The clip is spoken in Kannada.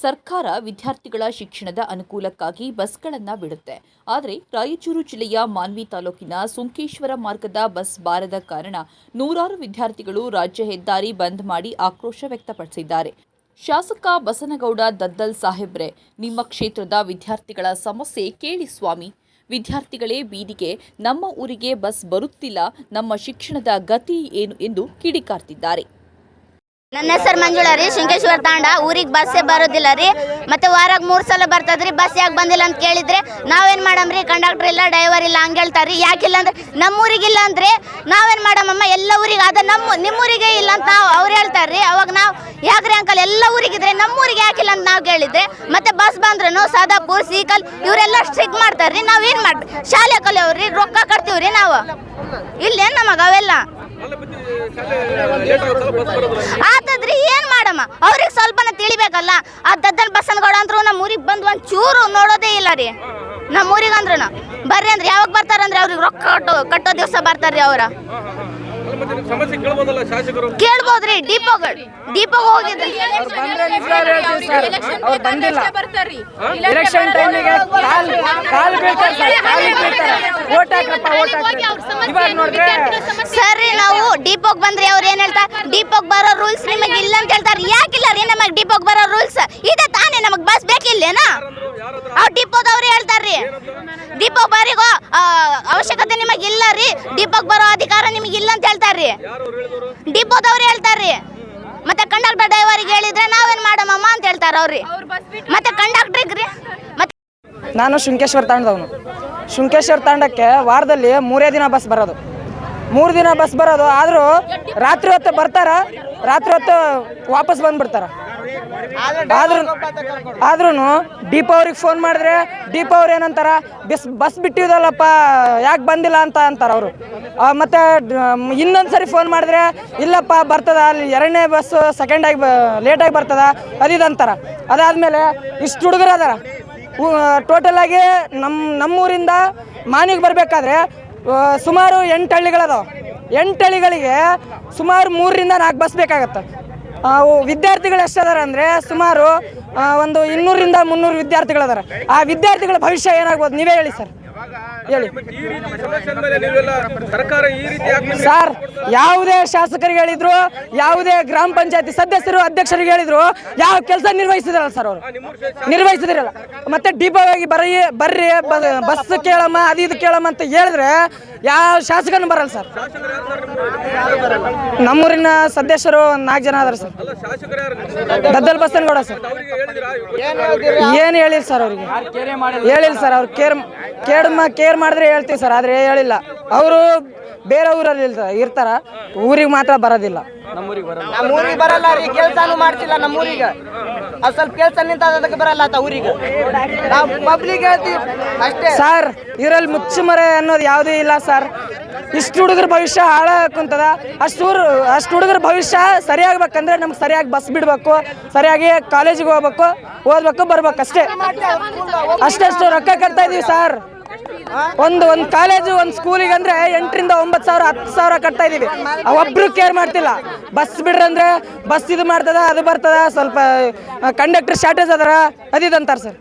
ಸರ್ಕಾರ ವಿದ್ಯಾರ್ಥಿಗಳ ಶಿಕ್ಷಣದ ಅನುಕೂಲಕ್ಕಾಗಿ ಬಸ್ಗಳನ್ನು ಬಿಡುತ್ತೆ. ಆದರೆ ರಾಯಚೂರು ಜಿಲ್ಲೆಯ ಮಾನ್ವಿ ತಾಲೂಕಿನ ಸುಂಕೇಶ್ವರ ಮಾರ್ಗದ ಬಸ್ ಬಾರದ ಕಾರಣ ನೂರಾರು ವಿದ್ಯಾರ್ಥಿಗಳು ರಾಜ್ಯ ಹೆದ್ದಾರಿ ಬಂದ್ ಮಾಡಿ ಆಕ್ರೋಶ ವ್ಯಕ್ತಪಡಿಸಿದ್ದಾರೆ. ಶಾಸಕ ಬಸನಗೌಡ ದದ್ದಲ್ ಸಾಹೇಬ್ರೆ, ನಿಮ್ಮ ಕ್ಷೇತ್ರದ ವಿದ್ಯಾರ್ಥಿಗಳ ಸಮಸ್ಯೆ ಕೇಳಿ ಸ್ವಾಮಿ. ವಿದ್ಯಾರ್ಥಿಗಳೇ ಬೀದಿಗೆ, ನಮ್ಮ ಊರಿಗೆ ಬಸ್ ಬರುತ್ತಿಲ್ಲ, ನಮ್ಮ ಶಿಕ್ಷಣದ ಗತಿ ಏನು ಎಂದು ಕಿಡಿಕಾರ್ತಿದ್ದಾರೆ. ನನ್ನ ಹೆಸರು ಮಂಜುಳಾ ರೀ. ಶೃಂಗೇಶ್ವರ ತಾಂಡ ಊರಿಗೆ ಬಸ್ಸೇ ಬರೋದಿಲ್ಲ ರೀ. ಮತ್ತೆ ವಾರಾಗ 3 ಸಲ ಬರ್ತದ್ರಿ. ಬಸ್ ಯಾಕೆ ಬಂದಿಲ್ಲ ಅಂತ ಕೇಳಿದ್ರೆ ನಾವೇನು ಮಾಡಮ್ರಿ, ಕಂಡಕ್ಟರ್ ಇಲ್ಲ, ಡ್ರೈವರ್ ಇಲ್ಲ ಹಂಗೆ ಹೇಳ್ತಾರೆ. ಯಾಕಿಲ್ಲ ಅಂದ್ರೆ ನಮ್ಮೂರಿಗಿಲ್ಲ ಅಂದ್ರೆ ನಾವೇನು ಮಾಡಮ್ಮ, ಎಲ್ಲ ಊರಿಗೆ ಅದ ನಿಮ್ಮೂರಿಗೆ ಇಲ್ಲ ಅಂತ ಅವ್ರು ಹೇಳ್ತಾರೆ ರೀ. ಅವಾಗ ನಾವು ಯಾಕ್ರಿ ಅಂಕಲ್ ಎಲ್ಲ ಊರಿಗಿದ್ರೆ ನಮ್ಮೂರಿಗೆ ಯಾಕಿಲ್ಲ ಅಂತ ನಾವು ಕೇಳಿದ್ರೆ ಮತ್ತೆ ಬಸ್ ಬಂದ್ರೂ ಸಾದಾಪುರ್ ಸೀಕಲ್ ಇವರೆಲ್ಲ ಸ್ಟ್ರಿಕ್ ಮಾಡ್ತಾರೆ ರೀ. ನಾವೇನು ಮಾಡ್ರಿ, ಶಾಲೆ ಕಲಿಯವ್ರಿ, ರೊಕ್ಕ ಕಟ್ತೀವ್ರಿ ನಾವು. ಇಲ್ಲೇನು ನಮಗೆ ಅವೆಲ್ಲ ಆತದ್ರಿ. ಏನ್ ಮಾಡಮ್ಮ, ಅವ್ರಿಗೆ ಸ್ವಲ್ಪನ ತಿಳಿಬೇಕಲ್ಲ. ಆ ದದ್ದಲ್ ಬಸನಗೌಡ ಅಂದ್ರು ನಮ್ಮ ಊರಿಗೆ ಬಂದು ಒಂದ್ ಚೂರು ನೋಡೋದೇ ಇಲ್ಲ ರೀ. ನಮ್ಮ ಊರಿಗೆ ಅಂದ್ರು ಬರ್ರಿ ಅಂದ್ರೆ ಯಾವಾಗ ಬರ್ತಾರಂದ್ರೆ ಅವ್ರಿಗೆ ರೊಕ್ಕ ಕಟ್ಟೋ ದಿವಸ ಬರ್ತಾರ್ರಿ. ಅವ್ರ ಕೇಳ್ಬೋದ್ರಿ. ಡಿಪೋಗೆ ಹೋಗಿದ್ರಿ. ಸರಿ, ನಾವು ಡಿಪೋಗ್ ಬಂದ್ರಿ. ಅವ್ರು ಏನ್ ಹೇಳ್ತಾರೆ, ಡಿಪೋಗ್ ಬರೋ ರೂಲ್ಸ್ ನಿಮಗೆ ಇಲ್ಲ ಅಂತ ಹೇಳ್ತಾರೆ. ಯಾಕಿಲ್ಲ ರೀ ನಮಗೆ ಡಿಪೋಗ್ ಬರೋ ರೂಲ್ಸ್? ಇದೆ ತಾನೇ, ನಮಗ್ ಬಸ್ ಬೇಕಿಲ್ಲೇನಾ? ಅವ್ರು ಡಿಪೋದವ್ರು ಹೇಳ್ತಾರ್ರಿ, ಡಿಪೋಗ್ ಬರಿಗೋ ಅವಶ್ಯಕತೆ ನಿಮಗೆ ಇಲ್ಲ ರೀ, ಡಿಪೋಗ್ ಬರೋ ಅಧಿಕಾರ ನಿಮಗೆ ಇಲ್ಲ ಅಂತ ಹೇಳ್ತಾರ್ರಿ. ಡಿಪೋದವ್ರು ಹೇಳ್ತಾರ್ರಿ. ಮತ್ತೆ ಕಂಡಕ್ಟರ್ ಡ್ರೈವರಿಗೆ ಹೇಳಿದ್ರೆ ನಾವೇನ್ ಮಾಡಮ್ಮ ಅಂತ ಹೇಳ್ತಾರ ಅವ್ರಿ. ಮತ್ತೆ ಕಂಡಕ್ಟ್ರಿಗೆ ರೀ. ಮತ್ತೆ ನಾನು ಶೃಂಗೇಶ್ವರ ತಾಂಡದವನು. ಶೃಂಗೇಶ್ವರ ತಾಂಡಕ್ಕೆ ವಾರದಲ್ಲಿ 3 ದಿನ ಬಸ್ ಬರೋದು. 3 ದಿನ ಬಸ್ ಬರೋದು. ಆದರೂ ರಾತ್ರಿ ಹೊತ್ತು ಬರ್ತಾರ, ರಾತ್ರಿ ಹೊತ್ತು ವಾಪಸ್ ಬಂದ್ಬಿಡ್ತಾರ. ಆದ್ರೂ ಡಿಪೋ ಅವ್ರಿಗೆ ಫೋನ್ ಮಾಡಿದ್ರೆ ಡಿಪೋ ಅವ್ರು ಏನಂತಾರ, ಬಸ್ ಬಿಟ್ಟಿದಲ್ಲಪ್ಪ ಯಾಕೆ ಬಂದಿಲ್ಲ ಅಂತ ಅಂತಾರ ಅವರು. ಮತ್ತೆ ಇನ್ನೊಂದ್ಸರಿ ಫೋನ್ ಮಾಡಿದ್ರೆ ಇಲ್ಲಪ್ಪ ಬರ್ತದ, ಅಲ್ಲಿ 2ನೇ ಬಸ್ ಸೆಕೆಂಡಾಗಿ ಲೇಟಾಗಿ ಬರ್ತದ ಅದಿದಂತಾರ. ಅದಾದಮೇಲೆ ಇಷ್ಟು ಹುಡುಗರು ಅದಾರ. ಟೋಟಲ್ ಆಗಿ ನಮ್ಮೂರಿಂದ ಮಾನಿಗೆ ಬರಬೇಕಾದ್ರೆ ಸುಮಾರು 8 ಹಳ್ಳಿಗಳದಾವ. 8 ಹಳ್ಳಿಗಳಿಗೆ ಸುಮಾರು 3 ರಿಂದ 4 ಬಸ್ ಬೇಕಾಗತ್ತೆ. ವಿದ್ಯಾರ್ಥಿಗಳು ಎಷ್ಟದಾರ ಅಂದರೆ ಸುಮಾರು ಒಂದು 200 ರಿಂದ 300 ವಿದ್ಯಾರ್ಥಿಗಳದಾರ. ಆ ವಿದ್ಯಾರ್ಥಿಗಳ ಭವಿಷ್ಯ ಏನಾಗ್ಬೋದು ನೀವೇ ಹೇಳಿ ಸರ್, ಹೇಳಿ ಸರ್. ಯಾವುದೇ ಶಾಸಕರಿಗೆ ಹೇಳಿದ್ರು, ಯಾವುದೇ ಗ್ರಾಮ ಪಂಚಾಯತಿ ಸದಸ್ಯರು ಅಧ್ಯಕ್ಷರಿಗೆ ಹೇಳಿದ್ರು, ಯಾವ ಕೆಲಸ ನಿರ್ವಹಿಸಿದ್ರಲ್ಲ ಸರ್ ಅವರು, ನಿರ್ವಹಿಸಿದ್ರಲ್ಲ. ಮತ್ತೆ ಡಿಪೋಗೆ ಬರ್ರಿ ಬಸ್ ಕೇಳಮ್ಮ, ಅದು ಕೇಳಮ್ಮ ಅಂತ ಹೇಳಿದ್ರೆ ಯಾವ ಶಾಸಕನು ಬರಲ್ಲ ಸರ್. ನಮ್ಮೂರಿನ ಸದಸ್ಯರು 4 ಜನ ಅದಾರ ಸರ್. ದದ್ದಲ್ ಬಸನಗೌಡ ಸರ್. ಏನು ಹೇಳಿಲ್ಲ ಸರ್ ಅವ್ರಿಗೆ, ಹೇಳಿಲ್ಲ ಸರ್. ಅವ್ರು ಕೇರ್ ಮಾಡಿದ್ರೆ ಹೇಳ್ತೀವಿ ಸರ್, ಆದರೆ ಹೇಳಿಲ್ಲ. ಅವರು ಬೇರೆ ಊರಲ್ಲಿ ಇರ್ತಾರ, ಊರಿಗೆ ಮಾತ್ರ ಬರೋದಿಲ್ಲ. ನಮ್ಮೂರಿಗೆ ಬರಲ್ಲ ರೀ, ಕೆಲಸನೂ ಮಾಡ್ತಿಲ್ಲ ನಮ್ಮೂರಿಗೆ. ಅದು ಸ್ವಲ್ಪ ಕೆಲಸ ನಿಂತದಕ್ಕೆ ಬರಲ್ಲ ಆತ ಊರಿಗೆ. ನಾವು ಪಬ್ಲಿಕ್ ಹೇಳ್ತೀವಿ ಅಷ್ಟೇ ಸರ್. ಇದರಲ್ಲಿ ಮುಚ್ಚುಮರೆ ಅನ್ನೋದು ಯಾವುದೂ ಇಲ್ಲ ಸರ್. ಇಷ್ಟು ಹುಡುಗರ ಭವಿಷ್ಯ ಹಾಳಾಕುಂತದ. ಅಷ್ಟು ಹುಡುಗರ ಭವಿಷ್ಯ ಸರಿಯಾಗಬೇಕಂದ್ರೆ ನಮ್ಗೆ ಸರಿಯಾಗಿ ಬಸ್ ಬಿಡಬೇಕು, ಸರಿಯಾಗಿ ಕಾಲೇಜಿಗೆ ಹೋಗ್ಬೇಕು, ಓದ್ಬೇಕು, ಬರ್ಬೇಕು ಅಷ್ಟೇ. ಅಷ್ಟು ರೊಕ್ಕ ಕಟ್ತಾ ಇದೀವಿ ಸರ್. ಒಂದು ಕಾಲೇಜು, ಒಂದು ಸ್ಕೂಲಿಗೆ ಅಂದ್ರೆ 8 ರಿಂದ 9 ಸಾವಿರ 10 ಸಾವಿರ ಕಟ್ತಾ ಇದೀವಿ. ಒಬ್ರು ಕೇರ್ ಮಾಡ್ತಿಲ್ಲ. ಬಸ್ ಬಿಡ್ರಂದ್ರೆ ಬಸ್ ಇದು ಮಾಡ್ತದ, ಅದು ಬರ್ತದ, ಸ್ವಲ್ಪ ಕಂಡಕ್ಟರ್ ಶಾರ್ಟೇಜ್ ಅದರ ಅದಿದಂತಾರ ಸರ್.